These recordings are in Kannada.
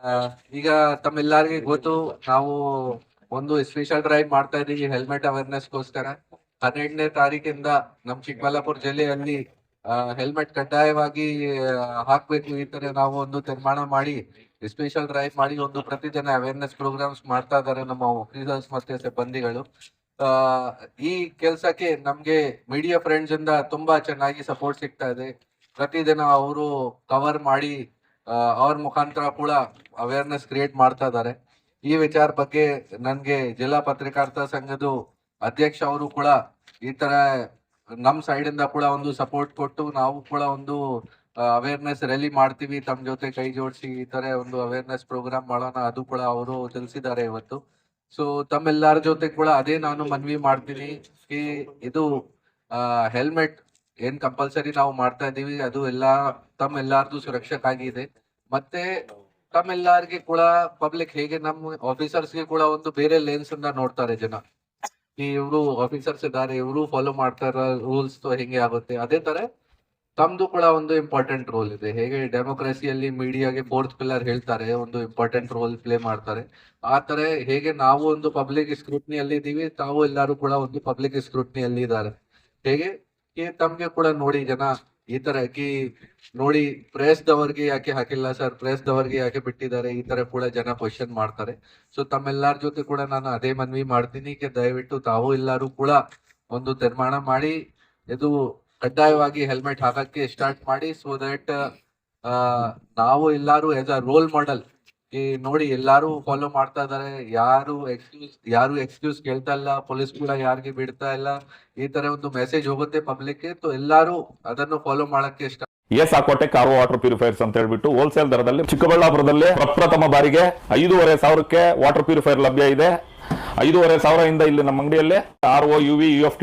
ಆ, ಈಗ ತಮ್ಮೆಲ್ಲರಿಗೆ ಗೊತ್ತು ನಾವು ಒಂದು ಸ್ಪೆಷಲ್ ಡ್ರೈವ್ ಮಾಡ್ತಾ ಇದೀವಿ ಹೆಲ್ಮೆಟ್ ಅವೇರ್ನೆಸ್ಗೋಸ್ಕರ. 12ನೇ ತಾರೀಕಿಂದ ನಮ್ ಚಿಕ್ಕಬಳ್ಳಾಪುರ ಜಿಲ್ಲೆಯಲ್ಲಿ ಹೆಲ್ಮೆಟ್ ಕಡ್ಡಾಯವಾಗಿ ಹಾಕ್ಬೇಕು, ಈ ತರ ನಾವು ಒಂದು ತೀರ್ಮಾನ ಮಾಡಿ ಸ್ಪೆಷಲ್ ಡ್ರೈವ್ ಮಾಡಿ ಒಂದು ಪ್ರತಿದಿನ ಅವೇರ್ನೆಸ್ ಪ್ರೋಗ್ರಾಮ್ಸ್ ಮಾಡ್ತಾ ಇದ್ದಾರೆ ನಮ್ಮ ಆಫೀಸರ್ಸ್ ಮತ್ತೆ ಸಿಬ್ಬಂದಿಗಳು. ಆ ಈ ಕೆಲ್ಸಕ್ಕೆ ನಮ್ಗೆ ಮೀಡಿಯಾ ಫ್ರೆಂಡ್ಸ್ ಇಂದ ತುಂಬಾ ಚೆನ್ನಾಗಿ ಸಪೋರ್ಟ್ ಸಿಗ್ತಾ ಇದೆ. ಪ್ರತಿದಿನ ಅವರು ಕವರ್ ಮಾಡಿ ಅವ್ರ ಮುಖಾಂತರ ಕೂಡ ಅವೇರ್ನೆಸ್ ಕ್ರಿಯೇಟ್ ಮಾಡ್ತಾ ಇದ್ದಾರೆ. ಈ ವಿಚಾರ ಬಗ್ಗೆ ನನ್ಗೆ ಜಿಲ್ಲಾ ಪತ್ರಕರ್ತ ಸಂಘದ ಅಧ್ಯಕ್ಷ ಅವರು ಕೂಡ ಈ ತರ ನಮ್ ಸೈಡ್ ಇಂದ ಕೂಡ ಒಂದು ಸಪೋರ್ಟ್ ಕೊಟ್ಟು ನಾವು ಕೂಡ ಒಂದು ಅವೇರ್ನೆಸ್ ರ್ಯಾಲಿ ಮಾಡ್ತೀವಿ, ತಮ್ಮ ಜೊತೆ ಕೈ ಜೋಡಿಸಿ ಈ ತರ ಒಂದು ಅವೇರ್ನೆಸ್ ಪ್ರೋಗ್ರಾಮ್ ಮಾಡೋಣ, ಅದು ಕೂಡ ಅವರು ತಿಳಿಸಿದ್ದಾರೆ ಇವತ್ತು. ಸೊ ತಮ್ಮೆಲ್ಲರ ಜೊತೆ ಕೂಡ ಅದೇ ನಾನು ಮನವಿ ಮಾಡ್ತೀನಿ ಕಿ ಇದು ಹೆಲ್ಮೆಟ್ ಏನ್ ಕಂಪಲ್ಸರಿ ನಾವು ಮಾಡ್ತಾ ಇದೀವಿ, ಅದು ತಮ್ಮೆಲ್ಲಾರ್ದು ಸುರಕ್ಷಕ್ಕಾಗಿದೆ. ಮತ್ತೆ ತಮ್ಮೆಲ್ಲರಿಗೆ ಕೂಡ ಪಬ್ಲಿಕ್ ಹೇಗೆ ನಮ್ಮ ಆಫೀಸರ್ಸ್ಗೆ ಕೂಡ ಒಂದು ಬೇರೆ ಲೆನ್ಸ್ ಇಂದ ನೋಡ್ತಾರೆ ಜನ, ಈ ಇವರು ಆಫೀಸರ್ಸ್ ಇದ್ದಾರೆ, ಇವರು ಫಾಲೋ ಮಾಡ್ತಾರ ರೂಲ್ಸ್ ಹೆಂಗೆ ಆಗುತ್ತೆ. ಅದೇ ತರ ತಮ್ದು ಕೂಡ ಒಂದು ಇಂಪಾರ್ಟೆಂಟ್ ರೋಲ್ ಇದೆ. ಹೇಗೆ ಡೆಮೋಕ್ರಸಿಯಲ್ಲಿ ಮೀಡಿಯಾಗೆ 4th ಪಿಲ್ಲರ್ ಹೇಳ್ತಾರೆ, ಒಂದು ಇಂಪಾರ್ಟೆಂಟ್ ರೋಲ್ ಪ್ಲೇ ಮಾಡ್ತಾರೆ. ಆ ತರ ಹೇಗೆ ನಾವು ಒಂದು ಪಬ್ಲಿಕ್ ಸ್ಕ್ರೂಟ್ನಿಯಲ್ಲಿ ಇದೀವಿ, ತಾವು ಎಲ್ಲರೂ ಕೂಡ ಒಂದು ಪಬ್ಲಿಕ್ ಸ್ಕ್ರೂಟ್ನಿಯಲ್ಲಿ ಇದ್ದಾರೆ. ಹೇಗೆ ತಮ್ಗೆ ಕೂಡ ನೋಡಿ ಜನ ಈ ತರ ನೋಡಿ ಪ್ರೆಸ್ ದವರ್ಗೆ ಯಾಕೆ ಹಾಕಿಲ್ಲ ಸರ್, ಪ್ರೆಸ್ ದವರ್ಗೆ ಯಾಕೆ ಬಿಟ್ಟಿದ್ದಾರೆ, ಈ ತರ ಕೂಡ ಜನ ಕ್ವಶನ್ ಮಾಡ್ತಾರೆ. ಸೊ ತಮ್ಮೆಲ್ಲರ ಜೊತೆ ಕೂಡ ನಾನು ಅದೇ ಮನವಿ ಮಾಡ್ತೀನಿ ದಯವಿಟ್ಟು ತಾವು ಎಲ್ಲರೂ ಕೂಡ ಒಂದು ತೀರ್ಮಾನ ಮಾಡಿ ಇದು ಕಡ್ಡಾಯವಾಗಿ ಹೆಲ್ಮೆಟ್ ಹಾಕಕ್ಕೆ ಸ್ಟಾರ್ಟ್ ಮಾಡಿ. ಸೊ ದಟ್ ನಾವು ಎಲ್ಲಾರು ಆಸ್ ಅ ರೋಲ್ ಮಾಡೆಲ್ ನೋಡಿ ಎಲ್ಲಾರು ಫಾಲೋ ಮಾಡ್ತಾ ಇದಾರೆ. ಯಾರು ಎಕ್ಸ್ಕ್ಯೂಸ್ ಕೇಳ್ತಾ ಇಲ್ಲ, ಪೊಲೀಸ್ ಕೂಡ ಯಾರಿಗೆ ಬಿಡ್ತಾ ಇಲ್ಲ. ಈ ತರ ಒಂದು ಮೆಸೇಜ್ ಹೋಗುತ್ತೆ ಪಬ್ಲಿಕ್, ಎಲ್ಲಾರು ಅದನ್ನು ಫಾಲೋ ಮಾಡಕ್ಕೆ ಏಸಾಕೋಟೆ ಕಾರ್ವೋ ವಾಟರ್ ಪ್ಯೂರಿಫೈರ್ಸ್ ಅಂತ ಹೇಳ್ಬಿಟ್ಟು ಹೋಲ್ಸೇಲ್ ದರದಲ್ಲಿ ಚಿಕ್ಕಬಳ್ಳಾಪುರದಲ್ಲಿ ಪ್ರಪ್ರಥಮ ಬಾರಿಗೆ 5,500ಕ್ಕೆ ವಾಟರ್ ಪ್ಯೂರಿಫೈರ್ ಲಭ್ಯ ಇದೆ. 5,500 ಇಲ್ಲಿ ನಮ್ಮ ಅಂಗಡಿಯಲ್ಲಿ RO UV UF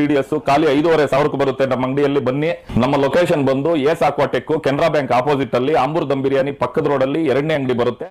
ಖಾಲಿ 5,500 ಬರುತ್ತೆ ನಮ್ಮ ಅಂಗಡಿಯಲ್ಲಿ. ಬನ್ನಿ, ನಮ್ಮ ಲೊಕೇಶನ್ ಬಂದು ಏಸಾಕೋಟೆಕ್ ಕೆನರಾ ಬ್ಯಾಂಕ್ ಆಪೋಸಿಟ್ ಅಲ್ಲಿ ಆಂಬೂರ್ ದಮ್ ಬಿರಿಯಾನಿ ಪಕ್ಕದ ರೋಡ್ ಅಲ್ಲಿ 2ನೇ ಅಂಗಡಿ ಬರುತ್ತೆ.